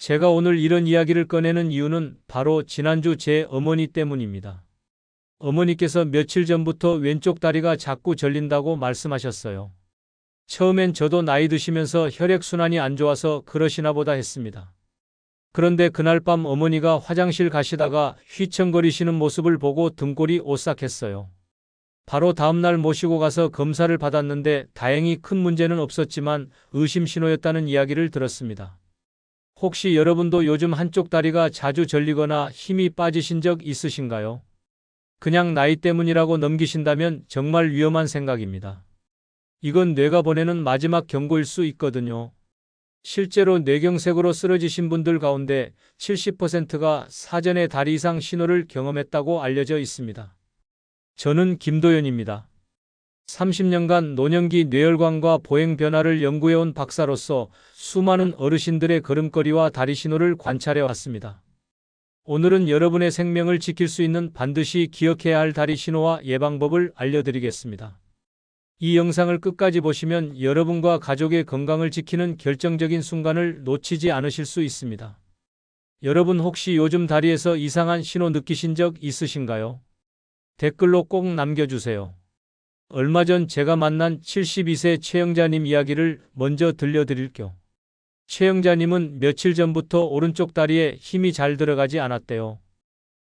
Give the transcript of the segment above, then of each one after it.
제가 오늘 이런 이야기를 꺼내는 이유는 바로 지난주 제 어머니 때문입니다. 어머니께서 며칠 전부터 왼쪽 다리가 자꾸 저린다고 말씀하셨어요. 처음엔 저도 나이 드시면서 혈액순환이 안 좋아서 그러시나 보다 했습니다. 그런데 그날 밤 어머니가 화장실 가시다가 휘청거리시는 모습을 보고 등골이 오싹했어요. 바로 다음날 모시고 가서 검사를 받았는데 다행히 큰 문제는 없었지만 의심 신호였다는 이야기를 들었습니다. 혹시 여러분도 요즘 한쪽 다리가 자주 저리거나 힘이 빠지신 적 있으신가요? 그냥 나이 때문이라고 넘기신다면 정말 위험한 생각입니다. 이건 뇌가 보내는 마지막 경고일 수 있거든요. 실제로 뇌경색으로 쓰러지신 분들 가운데 70%가 사전에 다리 이상 신호를 경험했다고 알려져 있습니다. 저는 김도연입니다. 30년간 노년기 뇌혈관과 보행 변화를 연구해온 박사로서 수많은 어르신들의 걸음걸이와 다리 신호를 관찰해 왔습니다. 오늘은 여러분의 생명을 지킬 수 있는 반드시 기억해야 할 다리 신호와 예방법을 알려드리겠습니다. 이 영상을 끝까지 보시면 여러분과 가족의 건강을 지키는 결정적인 순간을 놓치지 않으실 수 있습니다. 여러분 혹시 요즘 다리에서 이상한 신호 느끼신 적 있으신가요? 댓글로 꼭 남겨주세요. 얼마 전 제가 만난 72세 최영자님 이야기를 먼저 들려드릴게요. 최영자님은 며칠 전부터 오른쪽 다리에 힘이 잘 들어가지 않았대요.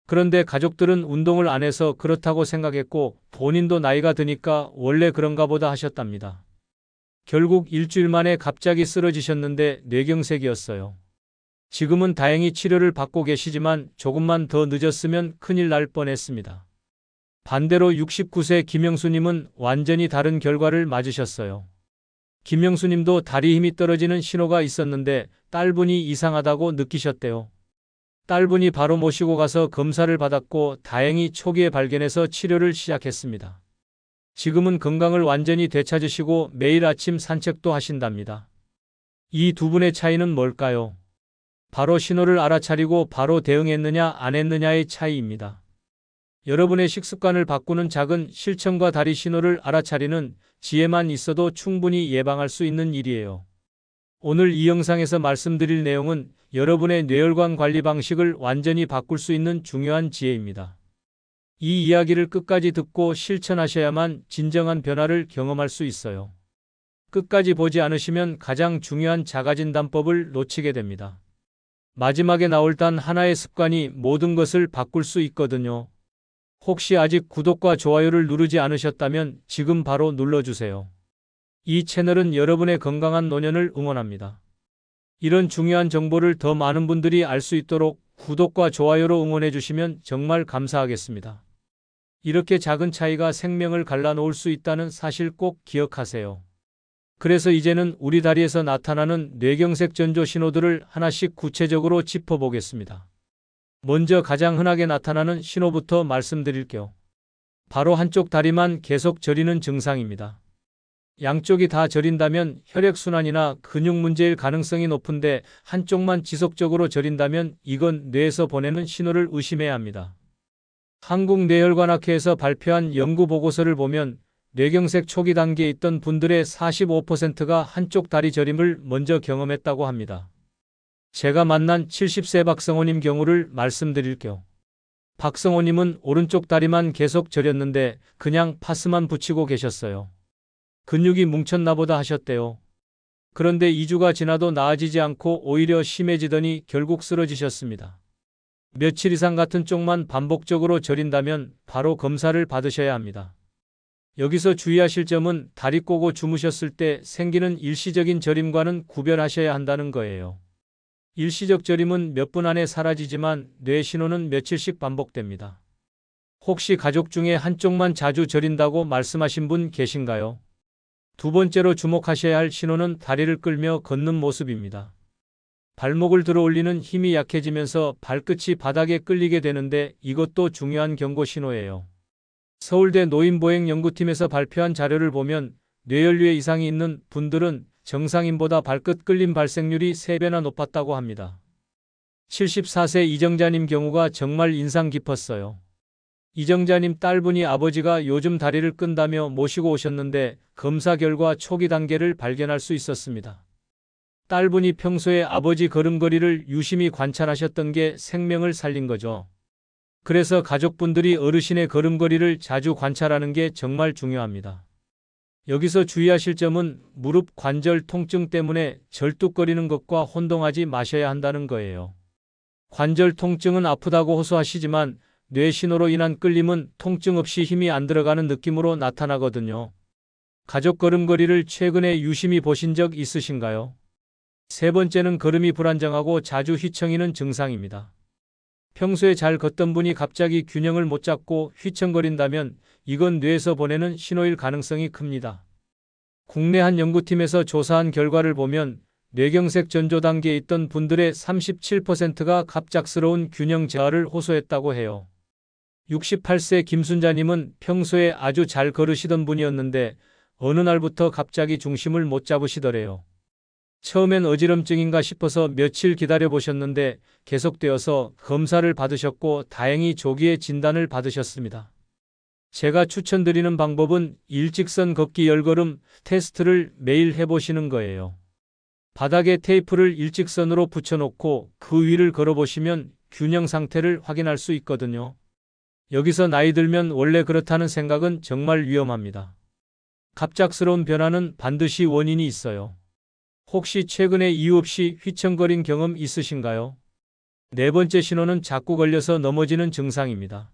그런데 가족들은 운동을 안 해서 그렇다고 생각했고 본인도 나이가 드니까 원래 그런가 보다 하셨답니다. 결국 일주일 만에 갑자기 쓰러지셨는데 뇌경색이었어요. 지금은 다행히 치료를 받고 계시지만 조금만 더 늦었으면 큰일 날 뻔했습니다. 반대로 69세 김영수님은 완전히 다른 결과를 맞으셨어요. 김영수님도 다리 힘이 떨어지는 신호가 있었는데 딸분이 이상하다고 느끼셨대요. 딸분이 바로 모시고 가서 검사를 받았고 다행히 초기에 발견해서 치료를 시작했습니다. 지금은 건강을 완전히 되찾으시고 매일 아침 산책도 하신답니다. 이 두 분의 차이는 뭘까요? 바로 신호를 알아차리고 바로 대응했느냐 안 했느냐의 차이입니다. 여러분의 식습관을 바꾸는 작은 실천과 다리 신호를 알아차리는 지혜만 있어도 충분히 예방할 수 있는 일이에요. 오늘 이 영상에서 말씀드릴 내용은 여러분의 뇌혈관 관리 방식을 완전히 바꿀 수 있는 중요한 지혜입니다. 이 이야기를 끝까지 듣고 실천하셔야만 진정한 변화를 경험할 수 있어요. 끝까지 보지 않으시면 가장 중요한 자가진단법을 놓치게 됩니다. 마지막에 나올 단 하나의 습관이 모든 것을 바꿀 수 있거든요. 혹시 아직 구독과 좋아요를 누르지 않으셨다면 지금 바로 눌러주세요. 이 채널은 여러분의 건강한 노년을 응원합니다. 이런 중요한 정보를 더 많은 분들이 알 수 있도록 구독과 좋아요로 응원해 주시면 정말 감사하겠습니다. 이렇게 작은 차이가 생명을 갈라놓을 수 있다는 사실 꼭 기억하세요. 그래서 이제는 우리 다리에서 나타나는 뇌경색 전조 신호들을 하나씩 구체적으로 짚어보겠습니다. 먼저 가장 흔하게 나타나는 신호부터 말씀드릴게요. 바로 한쪽 다리만 계속 저리는 증상입니다. 양쪽이 다 저린다면 혈액순환이나 근육 문제일 가능성이 높은데 한쪽만 지속적으로 저린다면 이건 뇌에서 보내는 신호를 의심해야 합니다. 한국뇌혈관학회에서 발표한 연구 보고서를 보면 뇌경색 초기 단계에 있던 분들의 45%가 한쪽 다리 저림을 먼저 경험했다고 합니다. 제가 만난 70세 박성호님 경우를 말씀드릴게요. 박성호님은 오른쪽 다리만 계속 저렸는데 그냥 파스만 붙이고 계셨어요. 근육이 뭉쳤나 보다 하셨대요. 그런데 2주가 지나도 나아지지 않고 오히려 심해지더니 결국 쓰러지셨습니다. 며칠 이상 같은 쪽만 반복적으로 저린다면 바로 검사를 받으셔야 합니다. 여기서 주의하실 점은 다리 꼬고 주무셨을 때 생기는 일시적인 저림과는 구별하셔야 한다는 거예요. 일시적 저림은 몇 분 안에 사라지지만 뇌 신호는 며칠씩 반복됩니다. 혹시 가족 중에 한쪽만 자주 저린다고 말씀하신 분 계신가요? 두 번째로 주목하셔야 할 신호는 다리를 끌며 걷는 모습입니다. 발목을 들어 올리는 힘이 약해지면서 발끝이 바닥에 끌리게 되는데 이것도 중요한 경고 신호예요. 서울대 노인보행연구팀에서 발표한 자료를 보면 뇌연류에 이상이 있는 분들은 정상인보다 발끝 끌림 발생률이 3배나 높았다고 합니다. 74세 이정자님 경우가 정말 인상 깊었어요. 이정자님 딸분이 아버지가 요즘 다리를 끈다며 모시고 오셨는데 검사 결과 초기 단계를 발견할 수 있었습니다. 딸분이 평소에 아버지 걸음걸이를 유심히 관찰하셨던 게 생명을 살린 거죠. 그래서 가족분들이 어르신의 걸음걸이를 자주 관찰하는 게 정말 중요합니다. 여기서 주의하실 점은 무릎 관절 통증 때문에 절뚝거리는 것과 혼동하지 마셔야 한다는 거예요. 관절 통증은 아프다고 호소하시지만 뇌 신호로 인한 끌림은 통증 없이 힘이 안 들어가는 느낌으로 나타나거든요. 가족 걸음걸이를 최근에 유심히 보신 적 있으신가요? 세 번째는 걸음이 불안정하고 자주 휘청이는 증상입니다. 평소에 잘 걷던 분이 갑자기 균형을 못 잡고 휘청거린다면 이건 뇌에서 보내는 신호일 가능성이 큽니다. 국내 한 연구팀에서 조사한 결과를 보면 뇌경색 전조 단계에 있던 분들의 37%가 갑작스러운 균형 저하를 호소했다고 해요. 68세 김순자님은 평소에 아주 잘 걸으시던 분이었는데 어느 날부터 갑자기 중심을 못 잡으시더래요. 처음엔 어지럼증인가 싶어서 며칠 기다려 보셨는데 계속되어서 검사를 받으셨고 다행히 조기에 진단을 받으셨습니다. 제가 추천드리는 방법은 일직선 걷기 10걸음 테스트를 매일 해보시는 거예요. 바닥에 테이프를 일직선으로 붙여놓고 그 위를 걸어보시면 균형 상태를 확인할 수 있거든요. 여기서 나이 들면 원래 그렇다는 생각은 정말 위험합니다. 갑작스러운 변화는 반드시 원인이 있어요. 혹시 최근에 이유 없이 휘청거린 경험 있으신가요? 네 번째 신호는 자꾸 걸려서 넘어지는 증상입니다.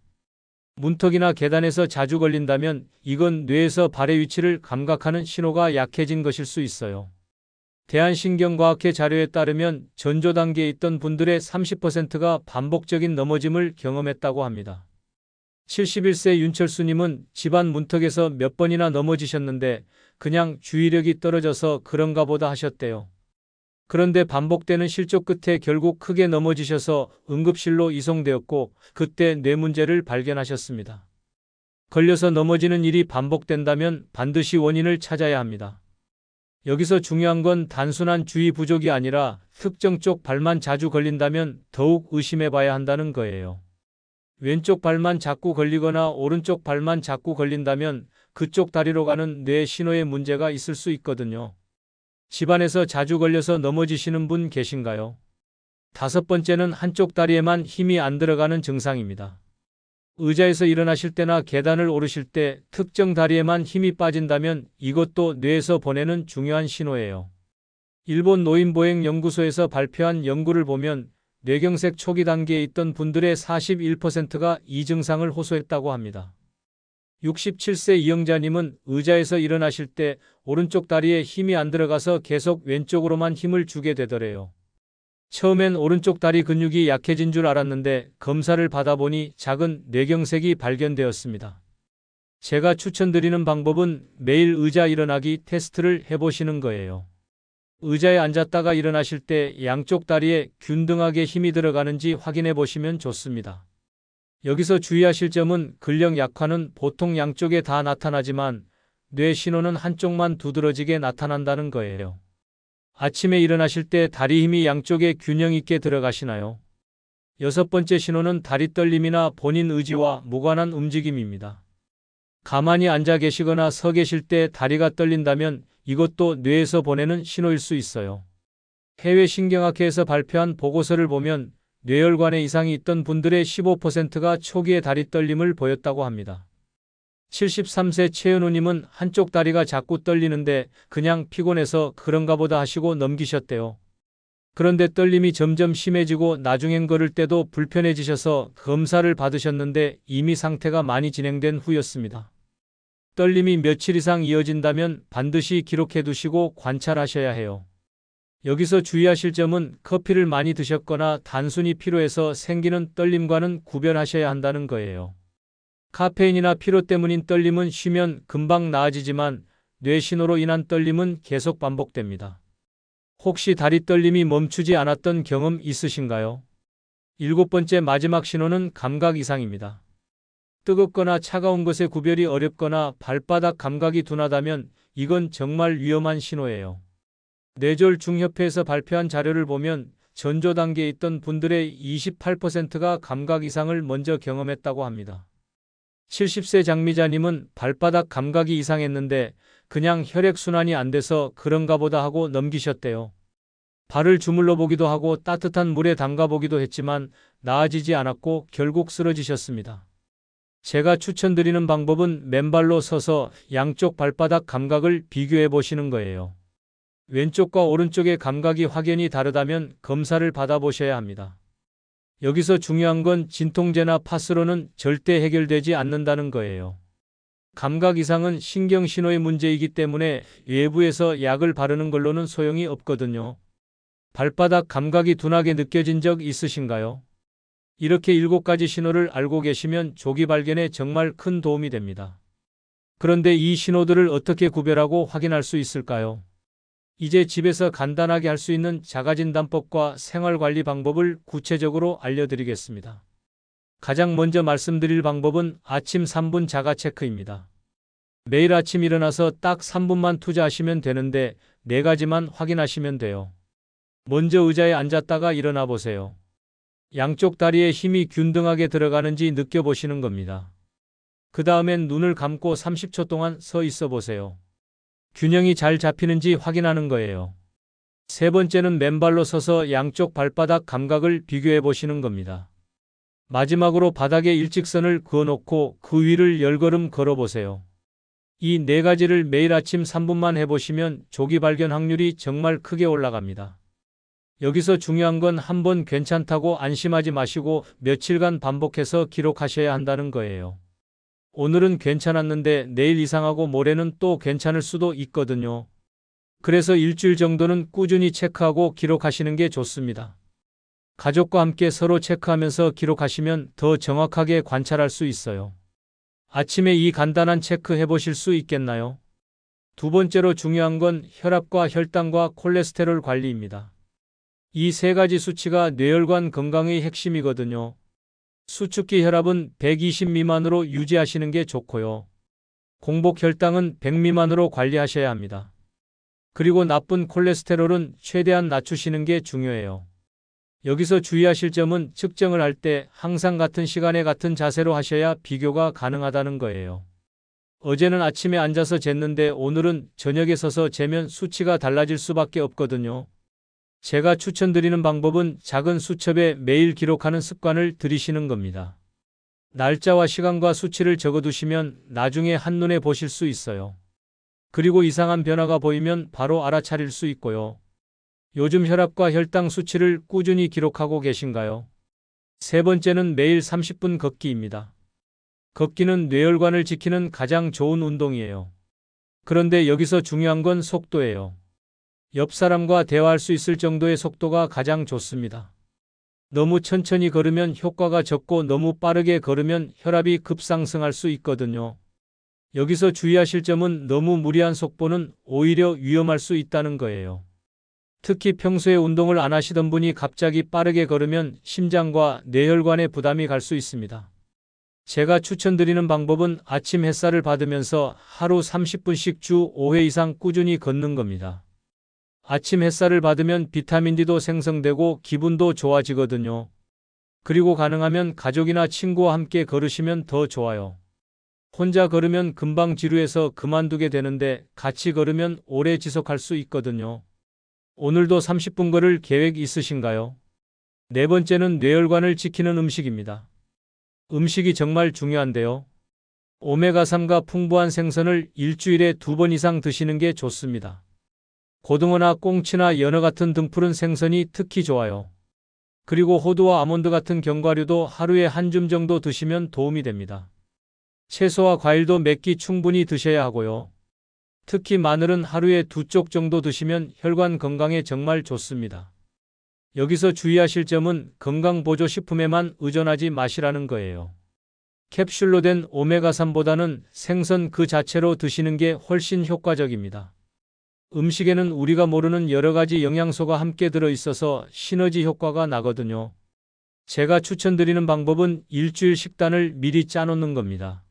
문턱이나 계단에서 자주 걸린다면 이건 뇌에서 발의 위치를 감각하는 신호가 약해진 것일 수 있어요. 대한신경과학회 자료에 따르면 전조 단계에 있던 분들의 30%가 반복적인 넘어짐을 경험했다고 합니다. 71세 윤철수님은 집안 문턱에서 몇 번이나 넘어지셨는데 그냥 주의력이 떨어져서 그런가 보다 하셨대요. 그런데 반복되는 실족 끝에 결국 크게 넘어지셔서 응급실로 이송되었고 그때 뇌 문제를 발견하셨습니다. 걸려서 넘어지는 일이 반복된다면 반드시 원인을 찾아야 합니다. 여기서 중요한 건 단순한 주의 부족이 아니라 특정 쪽 발만 자주 걸린다면 더욱 의심해 봐야 한다는 거예요. 왼쪽 발만 자꾸 걸리거나 오른쪽 발만 자꾸 걸린다면 그쪽 다리로 가는 뇌 신호에 문제가 있을 수 있거든요. 집안에서 자주 걸려서 넘어지시는 분 계신가요? 다섯 번째는 한쪽 다리에만 힘이 안 들어가는 증상입니다. 의자에서 일어나실 때나 계단을 오르실 때 특정 다리에만 힘이 빠진다면 이것도 뇌에서 보내는 중요한 신호예요. 일본 노인보행연구소에서 발표한 연구를 보면 뇌경색 초기 단계에 있던 분들의 41%가 이 증상을 호소했다고 합니다. 67세 이영자님은 의자에서 일어나실 때 오른쪽 다리에 힘이 안 들어가서 계속 왼쪽으로만 힘을 주게 되더래요. 처음엔 오른쪽 다리 근육이 약해진 줄 알았는데 검사를 받아보니 작은 뇌경색이 발견되었습니다. 제가 추천드리는 방법은 매일 의자 일어나기 테스트를 해보시는 거예요. 의자에 앉았다가 일어나실 때 양쪽 다리에 균등하게 힘이 들어가는지 확인해 보시면 좋습니다. 여기서 주의하실 점은 근력 약화는 보통 양쪽에 다 나타나지만 뇌 신호는 한쪽만 두드러지게 나타난다는 거예요. 아침에 일어나실 때 다리 힘이 양쪽에 균형 있게 들어가시나요? 여섯 번째 신호는 다리 떨림이나 본인 의지와 무관한 움직임입니다. 가만히 앉아 계시거나 서 계실 때 다리가 떨린다면 이것도 뇌에서 보내는 신호일 수 있어요. 해외 신경학회에서 발표한 보고서를 보면 뇌혈관에 이상이 있던 분들의 15%가 초기에 다리 떨림을 보였다고 합니다. 73세 최은우님은 한쪽 다리가 자꾸 떨리는데 그냥 피곤해서 그런가 보다 하시고 넘기셨대요. 그런데 떨림이 점점 심해지고 나중엔 걸을 때도 불편해지셔서 검사를 받으셨는데 이미 상태가 많이 진행된 후였습니다. 떨림이 며칠 이상 이어진다면 반드시 기록해 두시고 관찰하셔야 해요. 여기서 주의하실 점은 커피를 많이 드셨거나 단순히 피로해서 생기는 떨림과는 구별하셔야 한다는 거예요. 카페인이나 피로 때문인 떨림은 쉬면 금방 나아지지만 뇌 신호로 인한 떨림은 계속 반복됩니다. 혹시 다리 떨림이 멈추지 않았던 경험 있으신가요? 일곱 번째 마지막 신호는 감각 이상입니다. 뜨겁거나 차가운 것의 구별이 어렵거나 발바닥 감각이 둔하다면 이건 정말 위험한 신호예요. 뇌졸중협회에서 발표한 자료를 보면 전조 단계에 있던 분들의 28%가 감각 이상을 먼저 경험했다고 합니다. 70세 장미자님은 발바닥 감각이 이상했는데 그냥 혈액순환이 안 돼서 그런가 보다 하고 넘기셨대요. 발을 주물러 보기도 하고 따뜻한 물에 담가 보기도 했지만 나아지지 않았고 결국 쓰러지셨습니다. 제가 추천드리는 방법은 맨발로 서서 양쪽 발바닥 감각을 비교해 보시는 거예요. 왼쪽과 오른쪽의 감각이 확연히 다르다면 검사를 받아보셔야 합니다. 여기서 중요한 건 진통제나 파스로는 절대 해결되지 않는다는 거예요. 감각 이상은 신경 신호의 문제이기 때문에 외부에서 약을 바르는 걸로는 소용이 없거든요. 발바닥 감각이 둔하게 느껴진 적 있으신가요? 이렇게 7가지 신호를 알고 계시면 조기 발견에 정말 큰 도움이 됩니다. 그런데 이 신호들을 어떻게 구별하고 확인할 수 있을까요? 이제 집에서 간단하게 할 수 있는 자가진단법과 생활관리 방법을 구체적으로 알려드리겠습니다. 가장 먼저 말씀드릴 방법은 아침 3분 자가체크입니다. 매일 아침 일어나서 딱 3분만 투자하시면 되는데 4가지만 확인하시면 돼요. 먼저 의자에 앉았다가 일어나 보세요. 양쪽 다리에 힘이 균등하게 들어가는지 느껴보시는 겁니다. 그 다음엔 눈을 감고 30초 동안 서 있어 보세요. 균형이 잘 잡히는지 확인하는 거예요. 세 번째는 맨발로 서서 양쪽 발바닥 감각을 비교해 보시는 겁니다. 마지막으로 바닥에 일직선을 그어놓고 그 위를 10걸음 걸어보세요. 이 4가지를 매일 아침 3분만 해보시면 조기 발견 확률이 정말 크게 올라갑니다. 여기서 중요한 건 한번 괜찮다고 안심하지 마시고 며칠간 반복해서 기록하셔야 한다는 거예요. 오늘은 괜찮았는데 내일 이상하고 모레는 또 괜찮을 수도 있거든요. 그래서 일주일 정도는 꾸준히 체크하고 기록하시는 게 좋습니다. 가족과 함께 서로 체크하면서 기록하시면 더 정확하게 관찰할 수 있어요. 아침에 이 간단한 체크 해보실 수 있겠나요? 두 번째로 중요한 건 혈압과 혈당과 콜레스테롤 관리입니다. 이 3가지 수치가 뇌혈관 건강의 핵심이거든요. 수축기 혈압은 120 미만으로 유지하시는 게 좋고요. 공복 혈당은 100 미만으로 관리하셔야 합니다. 그리고 나쁜 콜레스테롤은 최대한 낮추시는 게 중요해요. 여기서 주의하실 점은 측정을 할 때 항상 같은 시간에 같은 자세로 하셔야 비교가 가능하다는 거예요. 어제는 아침에 앉아서 쟀는데 오늘은 저녁에 서서 재면 수치가 달라질 수밖에 없거든요. 제가 추천드리는 방법은 작은 수첩에 매일 기록하는 습관을 들이시는 겁니다. 날짜와 시간과 수치를 적어두시면 나중에 한눈에 보실 수 있어요. 그리고 이상한 변화가 보이면 바로 알아차릴 수 있고요. 요즘 혈압과 혈당 수치를 꾸준히 기록하고 계신가요? 세 번째는 매일 30분 걷기입니다. 걷기는 뇌혈관을 지키는 가장 좋은 운동이에요. 그런데 여기서 중요한 건 속도예요. 옆 사람과 대화할 수 있을 정도의 속도가 가장 좋습니다. 너무 천천히 걸으면 효과가 적고 너무 빠르게 걸으면 혈압이 급상승할 수 있거든요. 여기서 주의하실 점은 너무 무리한 속보는 오히려 위험할 수 있다는 거예요. 특히 평소에 운동을 안 하시던 분이 갑자기 빠르게 걸으면 심장과 뇌혈관에 부담이 갈 수 있습니다. 제가 추천드리는 방법은 아침 햇살을 받으면서 하루 30분씩 주 5회 이상 꾸준히 걷는 겁니다. 아침 햇살을 받으면 비타민 D도 생성되고 기분도 좋아지거든요. 그리고 가능하면 가족이나 친구와 함께 걸으시면 더 좋아요. 혼자 걸으면 금방 지루해서 그만두게 되는데 같이 걸으면 오래 지속할 수 있거든요. 오늘도 30분 걸을 계획 있으신가요? 네 번째는 뇌혈관을 지키는 음식입니다. 음식이 정말 중요한데요. 오메가3가 풍부한 생선을 일주일에 2번 이상 드시는 게 좋습니다. 고등어나 꽁치나 연어 같은 등푸른 생선이 특히 좋아요. 그리고 호두와 아몬드 같은 견과류도 하루에 한 줌 정도 드시면 도움이 됩니다. 채소와 과일도 몇 끼 충분히 드셔야 하고요. 특히 마늘은 하루에 2쪽 정도 드시면 혈관 건강에 정말 좋습니다. 여기서 주의하실 점은 건강보조식품에만 의존하지 마시라는 거예요. 캡슐로 된 오메가3보다는 생선 그 자체로 드시는 게 훨씬 효과적입니다. 음식에는 우리가 모르는 여러 가지 영양소가 함께 들어있어서 시너지 효과가 나거든요. 제가 추천드리는 방법은 일주일 식단을 미리 짜놓는 겁니다.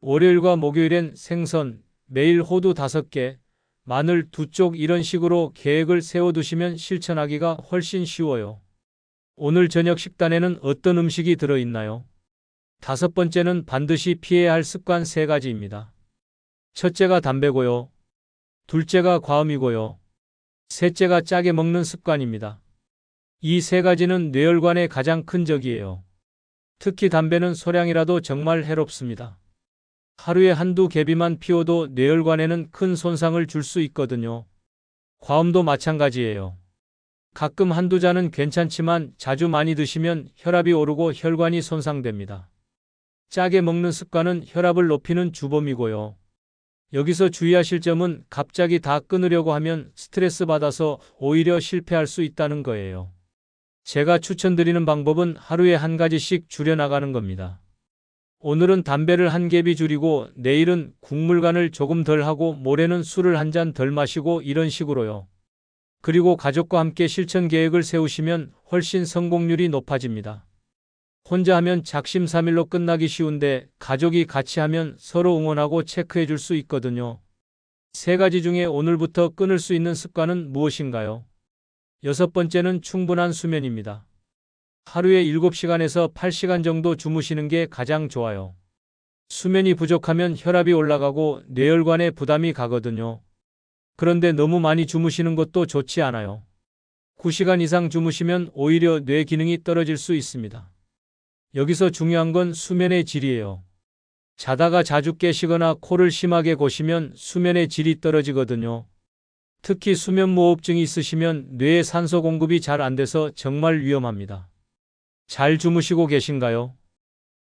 월요일과 목요일엔 생선, 매일 호두 5개, 마늘 2쪽 이런 식으로 계획을 세워두시면 실천하기가 훨씬 쉬워요. 오늘 저녁 식단에는 어떤 음식이 들어있나요? 5번째는 반드시 피해야 할 습관 3가지입니다. 첫째가 담배고요. 둘째가 과음이고요. 셋째가 짜게 먹는 습관입니다. 이 세 가지는 뇌혈관에 가장 큰 적이에요. 특히 담배는 소량이라도 정말 해롭습니다. 하루에 한두 개비만 피워도 뇌혈관에는 큰 손상을 줄 수 있거든요. 과음도 마찬가지예요. 가끔 한두 잔은 괜찮지만 자주 많이 드시면 혈압이 오르고 혈관이 손상됩니다. 짜게 먹는 습관은 혈압을 높이는 주범이고요. 여기서 주의하실 점은 갑자기 다 끊으려고 하면 스트레스 받아서 오히려 실패할 수 있다는 거예요. 제가 추천드리는 방법은 하루에 한 가지씩 줄여나가는 겁니다. 오늘은 담배를 한 개비 줄이고 내일은 국물간을 조금 덜 하고 모레는 술을 한 잔 덜 마시고 이런 식으로요. 그리고 가족과 함께 실천 계획을 세우시면 훨씬 성공률이 높아집니다. 혼자 하면 작심삼일로 끝나기 쉬운데 가족이 같이 하면 서로 응원하고 체크해 줄 수 있거든요. 세 가지 중에 오늘부터 끊을 수 있는 습관은 무엇인가요? 여섯 번째는 충분한 수면입니다. 하루에 7시간에서 8시간 정도 주무시는 게 가장 좋아요. 수면이 부족하면 혈압이 올라가고 뇌혈관에 부담이 가거든요. 그런데 너무 많이 주무시는 것도 좋지 않아요. 9시간 이상 주무시면 오히려 뇌 기능이 떨어질 수 있습니다. 여기서 중요한 건 수면의 질이에요. 자다가 자주 깨시거나 코를 심하게 고시면 수면의 질이 떨어지거든요. 특히 수면무호흡증이 있으시면 뇌에 산소 공급이 잘 안 돼서 정말 위험합니다. 잘 주무시고 계신가요?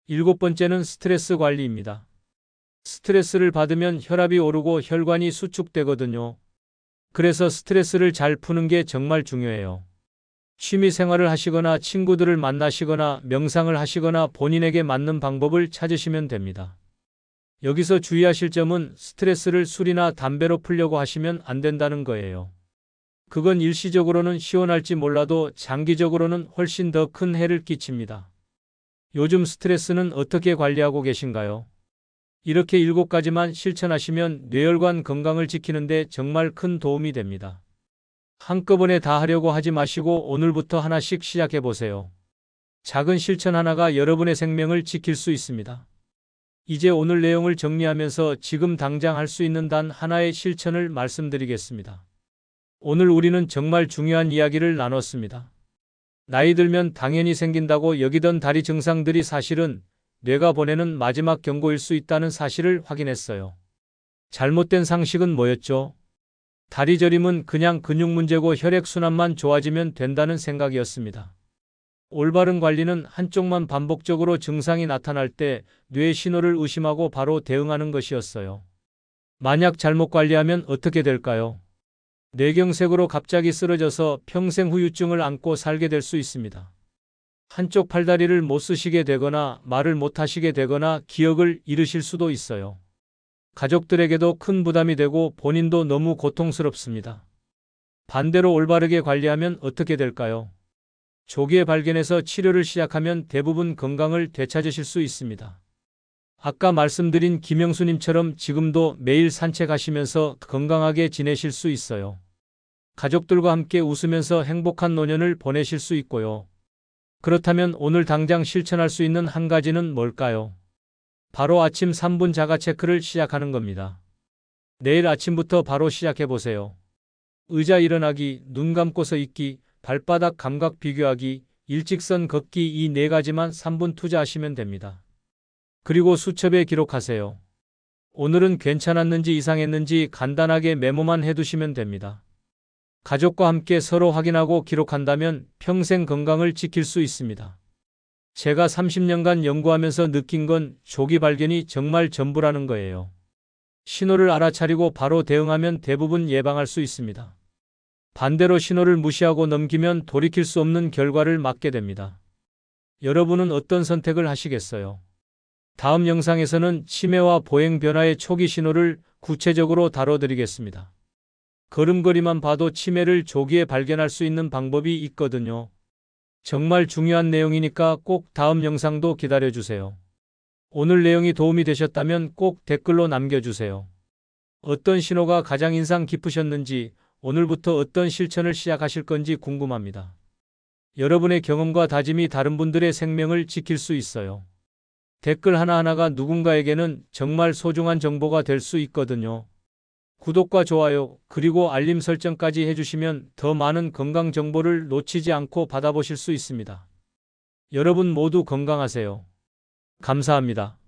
일곱 번째는 스트레스 관리입니다. 스트레스를 받으면 혈압이 오르고 혈관이 수축되거든요. 그래서 스트레스를 잘 푸는 게 정말 중요해요. 취미 생활을 하시거나 친구들을 만나시거나 명상을 하시거나 본인에게 맞는 방법을 찾으시면 됩니다. 여기서 주의하실 점은 스트레스를 술이나 담배로 풀려고 하시면 안 된다는 거예요. 그건 일시적으로는 시원할지 몰라도 장기적으로는 훨씬 더 큰 해를 끼칩니다. 요즘 스트레스는 어떻게 관리하고 계신가요? 이렇게 7가지만 실천하시면 뇌혈관 건강을 지키는데 정말 큰 도움이 됩니다. 한꺼번에 다 하려고 하지 마시고 오늘부터 하나씩 시작해 보세요. 작은 실천 하나가 여러분의 생명을 지킬 수 있습니다. 이제 오늘 내용을 정리하면서 지금 당장 할 수 있는 단 하나의 실천을 말씀드리겠습니다. 오늘 우리는 정말 중요한 이야기를 나눴습니다. 나이 들면 당연히 생긴다고 여기던 다리 증상들이 사실은 뇌가 보내는 마지막 경고일 수 있다는 사실을 확인했어요. 잘못된 상식은 뭐였죠? 다리 저림은 그냥 근육 문제고 혈액순환만 좋아지면 된다는 생각이었습니다. 올바른 관리는 한쪽만 반복적으로 증상이 나타날 때 뇌의 신호를 의심하고 바로 대응하는 것이었어요. 만약 잘못 관리하면 어떻게 될까요? 뇌경색으로 갑자기 쓰러져서 평생 후유증을 안고 살게 될 수 있습니다. 한쪽 팔다리를 못 쓰시게 되거나 말을 못 하시게 되거나 기억을 잃으실 수도 있어요. 가족들에게도 큰 부담이 되고 본인도 너무 고통스럽습니다. 반대로 올바르게 관리하면 어떻게 될까요? 조기에 발견해서 치료를 시작하면 대부분 건강을 되찾으실 수 있습니다. 아까 말씀드린 김영수님처럼 지금도 매일 산책하시면서 건강하게 지내실 수 있어요. 가족들과 함께 웃으면서 행복한 노년을 보내실 수 있고요. 그렇다면 오늘 당장 실천할 수 있는 한 가지는 뭘까요? 바로 아침 3분 자가 체크를 시작하는 겁니다. 내일 아침부터 바로 시작해 보세요. 의자 일어나기, 눈 감고서 있기, 발바닥 감각 비교하기, 일직선 걷기 이 4가지만 3분 투자하시면 됩니다. 그리고 수첩에 기록하세요. 오늘은 괜찮았는지 이상했는지 간단하게 메모만 해두시면 됩니다. 가족과 함께 서로 확인하고 기록한다면 평생 건강을 지킬 수 있습니다. 제가 30년간 연구하면서 느낀 건 조기 발견이 정말 전부라는 거예요. 신호를 알아차리고 바로 대응하면 대부분 예방할 수 있습니다. 반대로 신호를 무시하고 넘기면 돌이킬 수 없는 결과를 맞게 됩니다. 여러분은 어떤 선택을 하시겠어요? 다음 영상에서는 치매와 보행 변화의 초기 신호를 구체적으로 다뤄드리겠습니다. 걸음걸이만 봐도 치매를 조기에 발견할 수 있는 방법이 있거든요. 정말 중요한 내용이니까 꼭 다음 영상도 기다려주세요. 오늘 내용이 도움이 되셨다면 꼭 댓글로 남겨주세요. 어떤 신호가 가장 인상 깊으셨는지, 오늘부터 어떤 실천을 시작하실 건지 궁금합니다. 여러분의 경험과 다짐이 다른 분들의 생명을 지킬 수 있어요. 댓글 하나하나가 누군가에게는 정말 소중한 정보가 될 수 있거든요. 구독과 좋아요, 그리고 알림 설정까지 해주시면 더 많은 건강 정보를 놓치지 않고 받아보실 수 있습니다. 여러분 모두 건강하세요. 감사합니다.